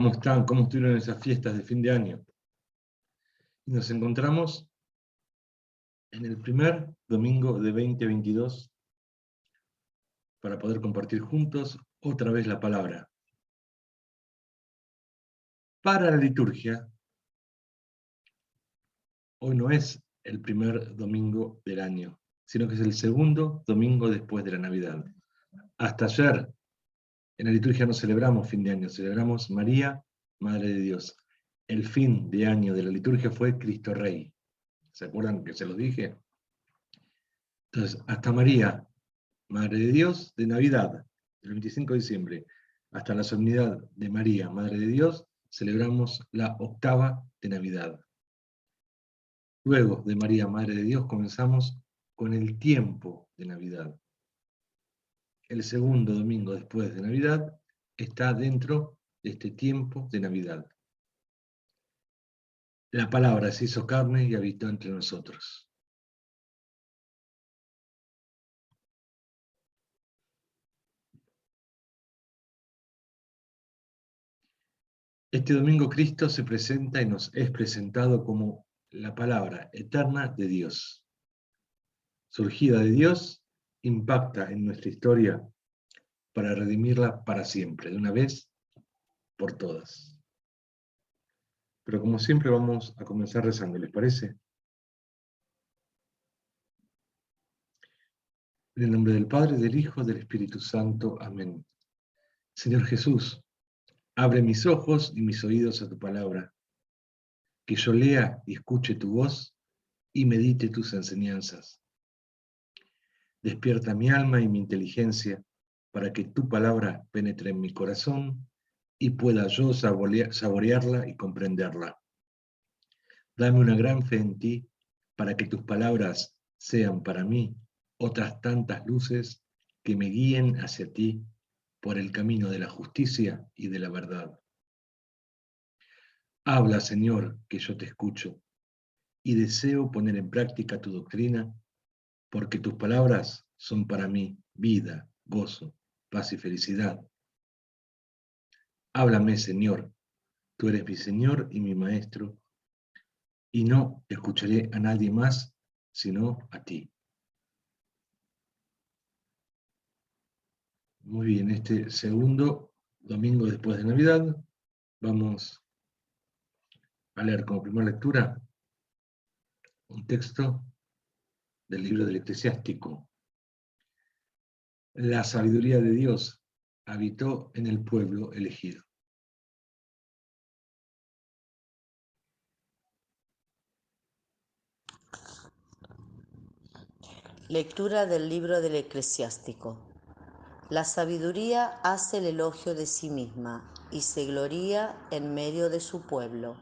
¿Cómo están? ¿Cómo estuvieron esas fiestas de fin de año? Y nos encontramos en el primer domingo de 2022 para poder compartir juntos otra vez la palabra. Para la liturgia, hoy no es el primer domingo del año, sino que es el segundo domingo después de la Navidad. Hasta ayer, en la liturgia no celebramos fin de año, celebramos María, Madre de Dios. El fin de año de la liturgia fue Cristo Rey. ¿Se acuerdan que se los dije? Entonces, hasta María, Madre de Dios, de Navidad, el 25 de diciembre, hasta la solemnidad de María, Madre de Dios, celebramos la octava de Navidad. Luego de María, Madre de Dios, comenzamos con el tiempo de Navidad. El segundo domingo después de Navidad está dentro de este tiempo de Navidad. La palabra se hizo carne y habitó entre nosotros. Este domingo Cristo se presenta y nos es presentado como la palabra eterna de Dios. Surgida de Dios, impacta en nuestra historia para redimirla para siempre, de una vez por todas. Pero como siempre vamos a comenzar rezando, ¿les parece? En el nombre del Padre, del Hijo, del Espíritu Santo. Amén. Señor Jesús, abre mis ojos y mis oídos a tu palabra, que yo lea y escuche tu voz y medite tus enseñanzas. Despierta mi alma y mi inteligencia para que tu palabra penetre en mi corazón y pueda yo saborearla y comprenderla. Dame una gran fe en ti para que tus palabras sean para mí otras tantas luces que me guíen hacia ti por el camino de la justicia y de la verdad. Habla, Señor, que yo te escucho y deseo poner en práctica tu doctrina, porque tus palabras son para mí vida, gozo, paz y felicidad. Háblame, Señor, tú eres mi Señor y mi Maestro, y no escucharé a nadie más sino a ti. Muy bien, este segundo domingo después de Navidad vamos a leer como primera lectura un texto del libro del Eclesiástico. La sabiduría de Dios habitó en el pueblo elegido. Lectura del libro del Eclesiástico. La sabiduría hace el elogio de sí misma y se gloría en medio de su pueblo.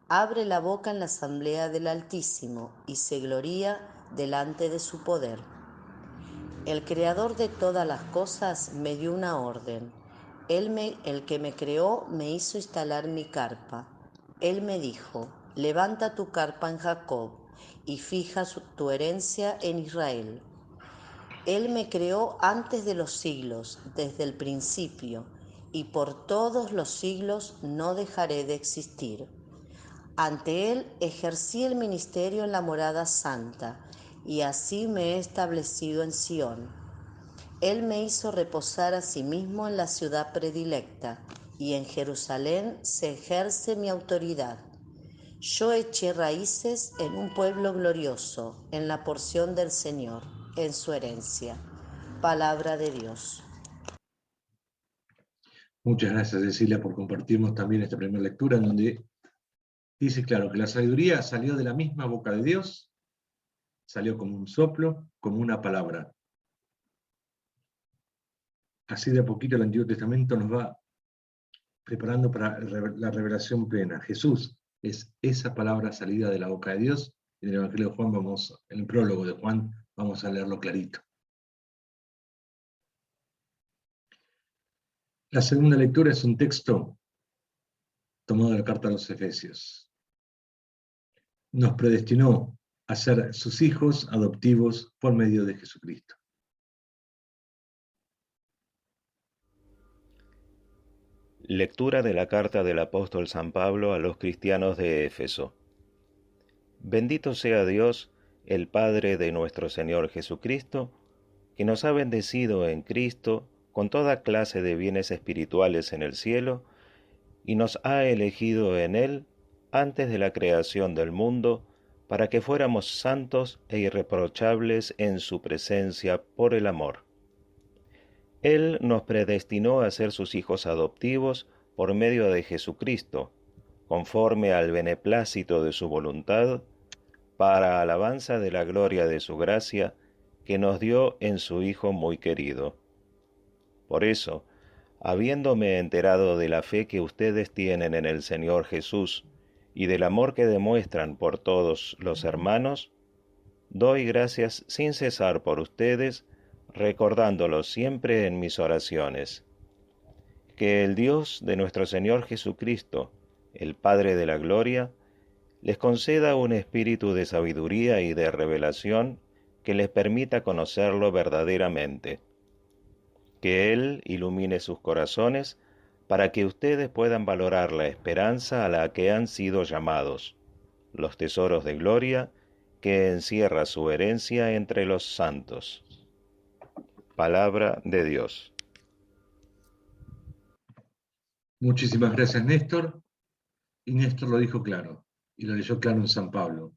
Abre la boca en la asamblea del Altísimo y se gloría delante de su poder. El Creador de todas las cosas me dio una orden. El que me creó me hizo instalar mi carpa. Él me dijo, levanta tu carpa en Jacob y fija tu herencia en Israel. Él me creó antes de los siglos, desde el principio, y por todos los siglos no dejaré de existir. Ante Él ejercí el ministerio en la morada santa, y así me he establecido en Sión. Él me hizo reposar a sí mismo en la ciudad predilecta, y en Jerusalén se ejerce mi autoridad. Yo eché raíces en un pueblo glorioso, en la porción del Señor, en su herencia. Palabra de Dios. Muchas gracias, Cecilia, por compartirnos también esta primera lectura, en donde dice claro que la sabiduría salió de la misma boca de Dios, salió como un soplo, como una palabra. Así de a poquito el Antiguo Testamento nos va preparando para la revelación plena. Jesús es esa palabra salida de la boca de Dios. En el Evangelio de Juan en el prólogo de Juan, vamos a leerlo clarito. La segunda lectura es un texto tomado de la carta a los Efesios. Nos predestinó a ser sus hijos adoptivos por medio de Jesucristo. Lectura de la carta del apóstol San Pablo a los cristianos de Éfeso. Bendito sea Dios, el Padre de nuestro Señor Jesucristo, que nos ha bendecido en Cristo con toda clase de bienes espirituales en el cielo, y nos ha elegido en Él antes de la creación del mundo, para que fuéramos santos e irreprochables en su presencia por el amor. Él nos predestinó a ser sus hijos adoptivos por medio de Jesucristo, conforme al beneplácito de su voluntad, para alabanza de la gloria de su gracia, que nos dio en su Hijo muy querido. Por eso, habiéndome enterado de la fe que ustedes tienen en el Señor Jesús y del amor que demuestran por todos los hermanos, doy gracias sin cesar por ustedes, recordándolos siempre en mis oraciones. Que el Dios de nuestro Señor Jesucristo, el Padre de la Gloria, les conceda un espíritu de sabiduría y de revelación que les permita conocerlo verdaderamente. Que Él ilumine sus corazones para que ustedes puedan valorar la esperanza a la que han sido llamados, los tesoros de gloria que encierra su herencia entre los santos. Palabra de Dios. Muchísimas gracias, Néstor. Y Néstor lo dijo claro, y lo leyó claro en San Pablo.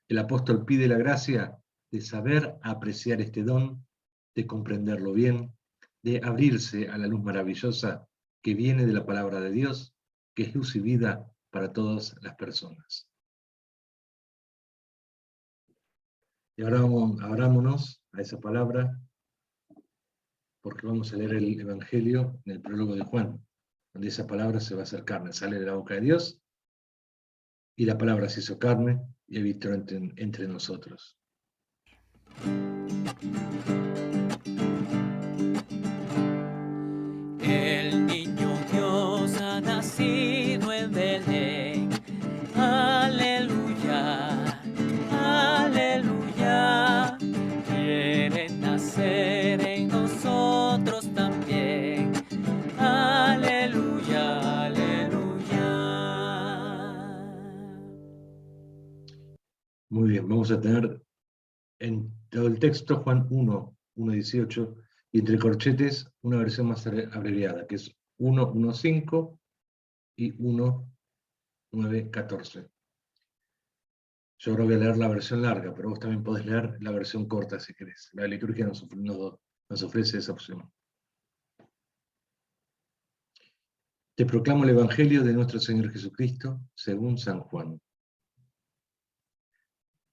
El apóstol pide la gracia de saber apreciar este don, de comprenderlo bien, de abrirse a la luz maravillosa que viene de la palabra de Dios, que es luz y vida para todas las personas. Y ahora abrámonos a esa palabra, porque vamos a leer el Evangelio en el prólogo de Juan, donde esa palabra se va a hacer carne, sale de la boca de Dios, y la palabra se hizo carne y habitó entre nosotros. El niño Dios ha nacido en Belén. Aleluya, aleluya. Quiere nacer en nosotros también. Aleluya, aleluya. Muy bien, vamos a tener en todo el texto Juan 1:18, y entre corchetes una versión más abreviada, que es 1:1:5 y 1:9:14. Yo ahora voy a leer la versión larga, pero vos también podés leer la versión corta si querés. La liturgia nos ofrece esa opción. Te proclamo el Evangelio de nuestro Señor Jesucristo, según San Juan.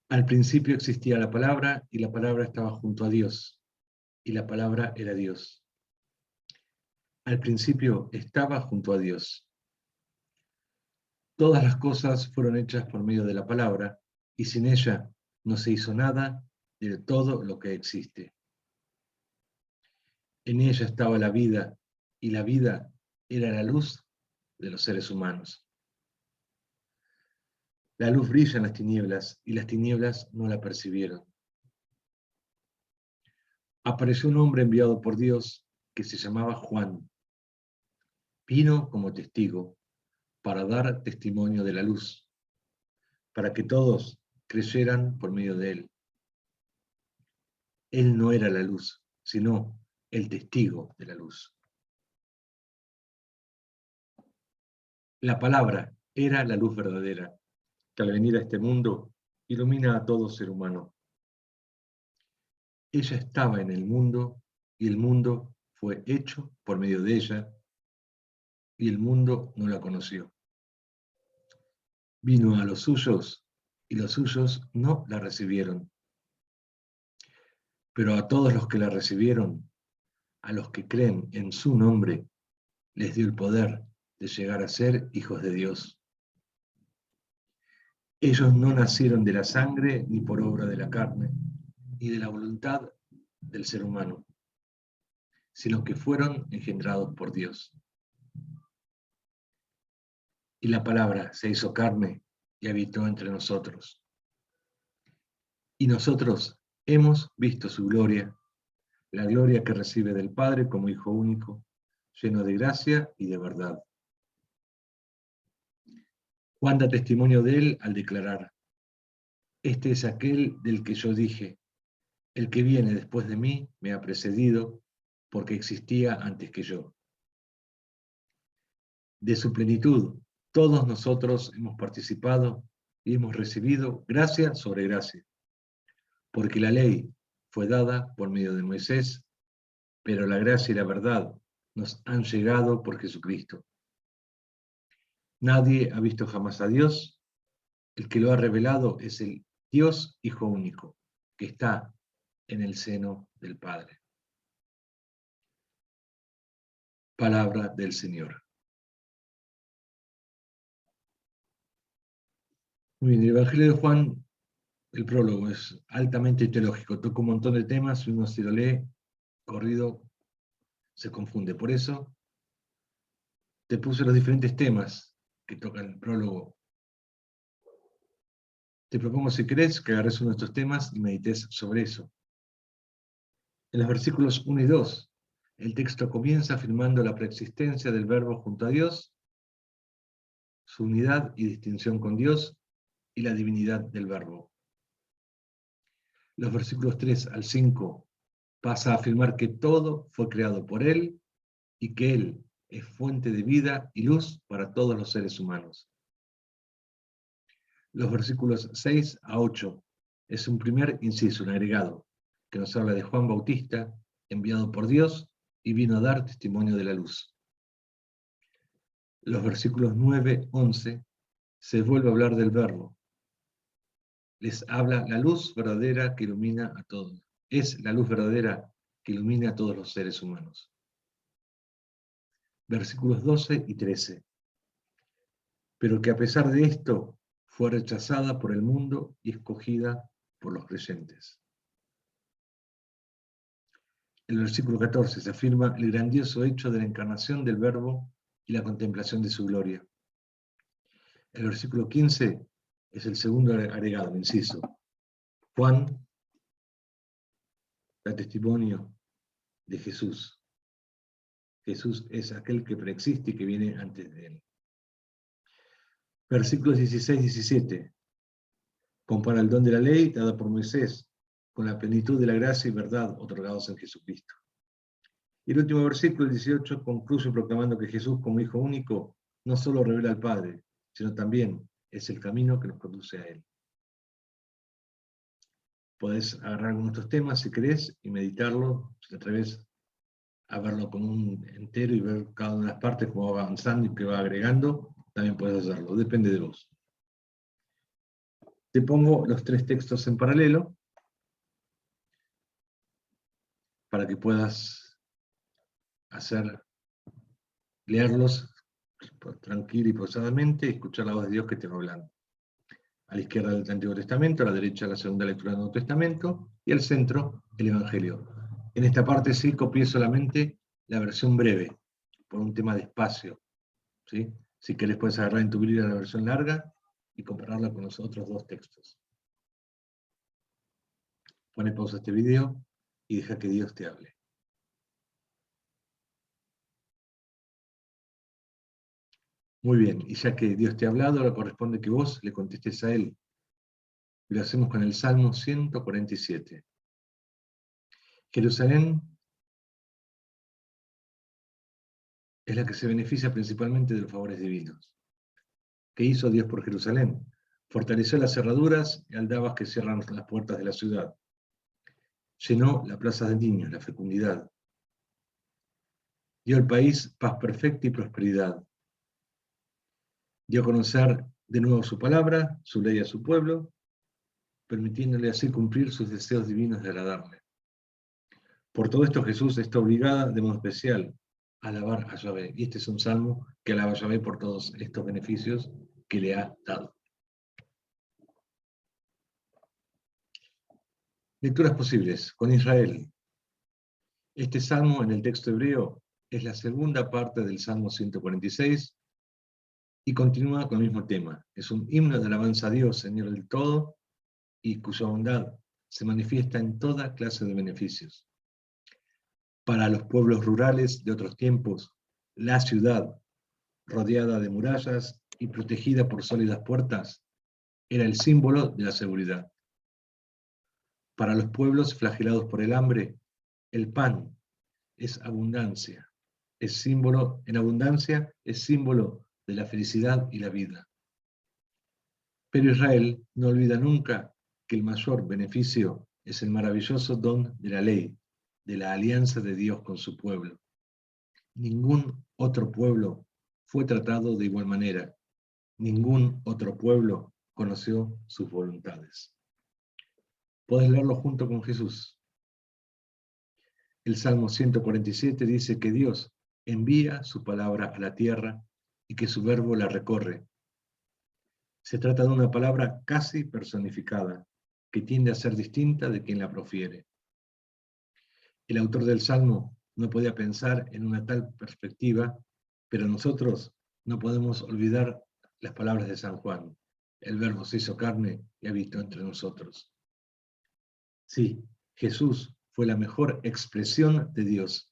Al principio existía la palabra, y la palabra estaba junto a Dios, y la palabra era Dios. Al principio estaba junto a Dios. Todas las cosas fueron hechas por medio de la palabra, y sin ella no se hizo nada de todo lo que existe. En ella estaba la vida, y la vida era la luz de los seres humanos. La luz brilla en las tinieblas, y las tinieblas no la percibieron. Apareció un hombre enviado por Dios que se llamaba Juan. Vino como testigo para dar testimonio de la luz, para que todos creyeran por medio de él. Él no era la luz, sino el testigo de la luz. La palabra era la luz verdadera, que al venir a este mundo ilumina a todo ser humano. Ella estaba en el mundo, y el mundo fue hecho por medio de ella, y el mundo no la conoció. Vino a los suyos, y los suyos no la recibieron. Pero a todos los que la recibieron, a los que creen en su nombre, les dio el poder de llegar a ser hijos de Dios. Ellos no nacieron de la sangre, ni por obra de la carne, ni de la voluntad del ser humano, sino que fueron engendrados por Dios. Y la palabra se hizo carne y habitó entre nosotros. Y nosotros hemos visto su gloria, la gloria que recibe del Padre como Hijo único, lleno de gracia y de verdad. Juan da testimonio de él al declarar: este es aquel del que yo dije, el que viene después de mí me ha precedido, porque existía antes que yo. De su plenitud, todos nosotros hemos participado y hemos recibido gracia sobre gracia, porque la ley fue dada por medio de Moisés, pero la gracia y la verdad nos han llegado por Jesucristo. Nadie ha visto jamás a Dios. El que lo ha revelado es el Dios Hijo único, que está en el seno del Padre. Palabra del Señor. Muy bien, el Evangelio de Juan, el prólogo, es altamente teológico, toca un montón de temas, y uno si lo lee corrido se confunde. Por eso te puse los diferentes temas que toca el prólogo. Te propongo, si querés, que agarres uno de estos temas y medites sobre eso. En los versículos 1 y 2, el texto comienza afirmando la preexistencia del Verbo junto a Dios, su unidad y distinción con Dios, y la divinidad del Verbo. Los versículos 3 al 5 pasa a afirmar que todo fue creado por Él y que Él es fuente de vida y luz para todos los seres humanos. Los versículos 6 a 8 es un primer inciso, un agregado, que nos habla de Juan Bautista, enviado por Dios y vino a dar testimonio de la luz. Los versículos 9-11 se vuelve a hablar del Verbo. Les habla la luz verdadera que ilumina a todos. Es la luz verdadera que ilumina a todos los seres humanos. Versículos 12 y 13. Pero que a pesar de esto, fue rechazada por el mundo y escogida por los creyentes. En el versículo 14 se afirma el grandioso hecho de la encarnación del Verbo y la contemplación de su gloria. El versículo 15 es el segundo agregado, inciso. Juan da testimonio de Jesús. Jesús es aquel que preexiste y que viene antes de él. Versículos 16-17. Compara el don de la ley dada por Moisés con la plenitud de la gracia y verdad otorgados en Jesucristo. Y el último versículo, el 18, concluye proclamando que Jesús, como Hijo único, no solo revela al Padre, sino también es el camino que nos conduce a Él. Podés agarrar algunos de estos temas si querés y meditarlo, si te atreves a verlo como un entero y ver cada una de las partes, cómo va avanzando y qué va agregando, también puedes hacerlo, depende de vos. Te pongo los tres textos en paralelo para que puedas leerlos tranquilo y pausadamente y escuchar la voz de Dios que te va hablando. A la izquierda del Antiguo Testamento, a la derecha la segunda lectura del Nuevo Testamento, y al centro el Evangelio. En esta parte sí copié solamente la versión breve, por un tema de espacio. ¿Sí? Si querés puedes agarrar en tu Biblia la versión larga y compararla con los otros dos textos. Pone pausa a este video y deja que Dios te hable. Muy bien, y ya que Dios te ha hablado, ahora corresponde que vos le contestes a Él. Y lo hacemos con el Salmo 147. Jerusalén es la que se beneficia principalmente de los favores divinos. ¿Qué hizo Dios por Jerusalén? Fortaleció las cerraduras y aldabas que cierran las puertas de la ciudad. Llenó la plaza de niños, la fecundidad. Dio al país paz perfecta y prosperidad. Dio a conocer de nuevo su palabra, su ley a su pueblo, permitiéndole así cumplir sus deseos divinos de agradarle. Por todo esto Jesús está obligada de modo especial a alabar a Yahvé. Y este es un salmo que alaba a Yahvé por todos estos beneficios que le ha dado. Lecturas posibles con Israel. Este salmo en el texto hebreo es la segunda parte del Salmo 146 y continúa con el mismo tema. Es un himno de alabanza a Dios, Señor del todo, y cuya bondad se manifiesta en toda clase de beneficios. Para los pueblos rurales de otros tiempos, la ciudad, rodeada de murallas y protegida por sólidas puertas, era el símbolo de la seguridad. Para los pueblos flagelados por el hambre, el pan es abundancia, en abundancia es símbolo de la felicidad y la vida. Pero Israel no olvida nunca que el mayor beneficio es el maravilloso don de la ley, de la alianza de Dios con su pueblo. Ningún otro pueblo fue tratado de igual manera. Ningún otro pueblo conoció sus voluntades. Podés leerlo junto con Jesús. El Salmo 147 dice que Dios envía su palabra a la tierra y que su verbo la recorre. Se trata de una palabra casi personificada, que tiende a ser distinta de quien la profiere. El autor del Salmo no podía pensar en una tal perspectiva, pero nosotros no podemos olvidar las palabras de San Juan. El verbo se hizo carne y habitó entre nosotros. Sí, Jesús fue la mejor expresión de Dios.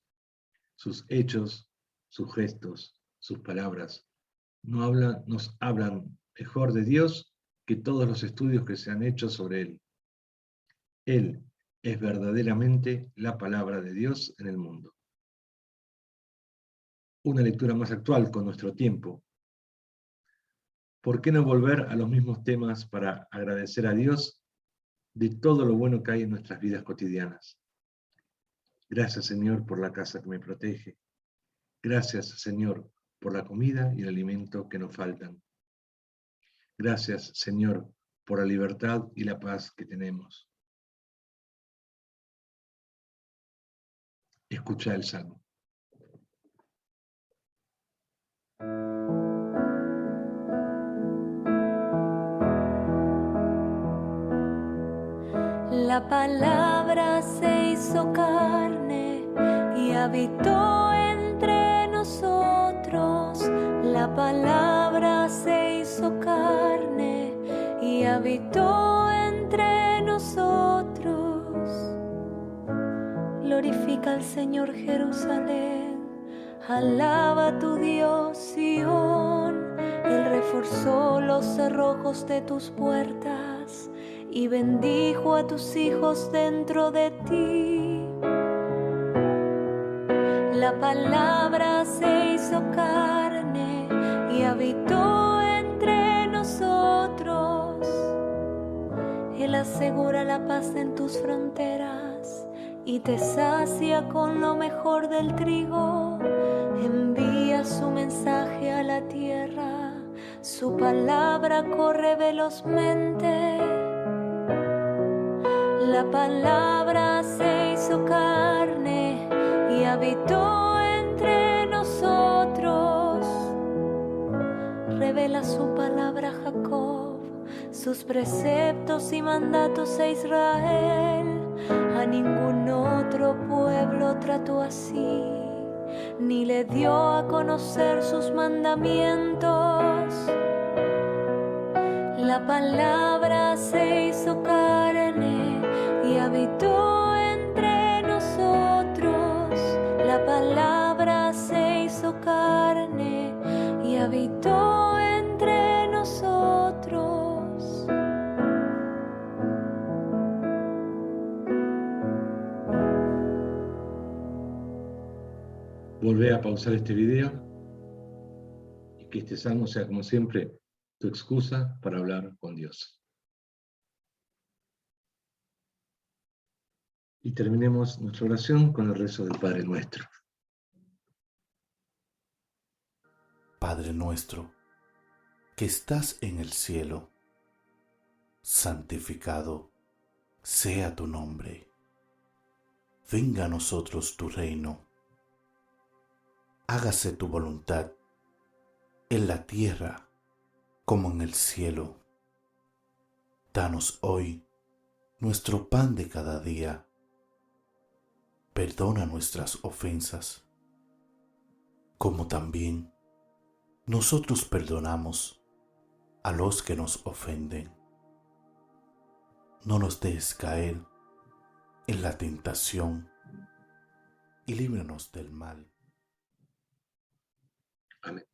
Sus hechos, sus gestos, sus palabras nos hablan mejor de Dios que todos los estudios que se han hecho sobre Él. Él es verdaderamente la palabra de Dios en el mundo. Una lectura más actual con nuestro tiempo. ¿Por qué no volver a los mismos temas para agradecer a Dios de todo lo bueno que hay en nuestras vidas cotidianas? Gracias, Señor, por la casa que me protege. Gracias, Señor, por la comida y el alimento que nos faltan. Gracias, Señor, por la libertad y la paz que tenemos. Escucha el Salmo. La palabra se hizo carne y habitó entre nosotros. La palabra se hizo carne y habitó entre nosotros. Glorifica al Señor Jerusalén, alaba a tu Dios Sión. Él reforzó los cerrojos de tus puertas y bendijo a tus hijos dentro de ti. La palabra se hizo carne y habitó entre nosotros. Él asegura la paz en tus fronteras y te sacia con lo mejor del trigo. Envía su mensaje a la tierra, su palabra corre velozmente. La palabra se hizo carne y habitó entre nosotros. Revela su palabra a Jacob, sus preceptos y mandatos a Israel. A ningún otro pueblo trató así, ni le dio a conocer sus mandamientos. La palabra se hizo carne y habitó entre nosotros. La palabra se hizo carne y habitó entre nosotros. Volvé a pausar este video y que este salmo sea, como siempre, tu excusa para hablar con Dios. Y terminemos nuestra oración con el rezo del Padre Nuestro. Padre nuestro, que estás en el cielo, santificado sea tu nombre. Venga a nosotros tu reino. Hágase tu voluntad en la tierra como en el cielo. Danos hoy nuestro pan de cada día. Perdona nuestras ofensas, como también nosotros perdonamos a los que nos ofenden. No nos dejes caer en la tentación y líbranos del mal. Amén.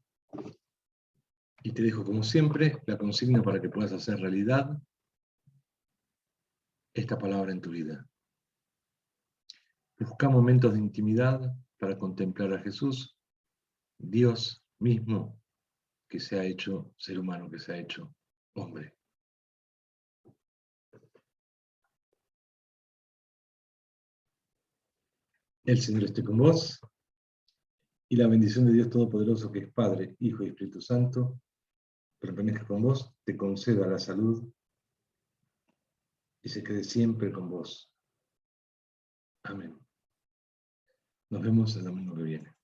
Y te dejo, como siempre, la consigna para que puedas hacer realidad esta palabra en tu vida. Busca momentos de intimidad para contemplar a Jesús, Dios mismo, que se ha hecho ser humano, que se ha hecho hombre. El Señor esté con vos, y la bendición de Dios Todopoderoso, que es Padre, Hijo y Espíritu Santo, permanezca con vos, te conceda la salud y se quede siempre con vos. Amén. Nos vemos el domingo que viene.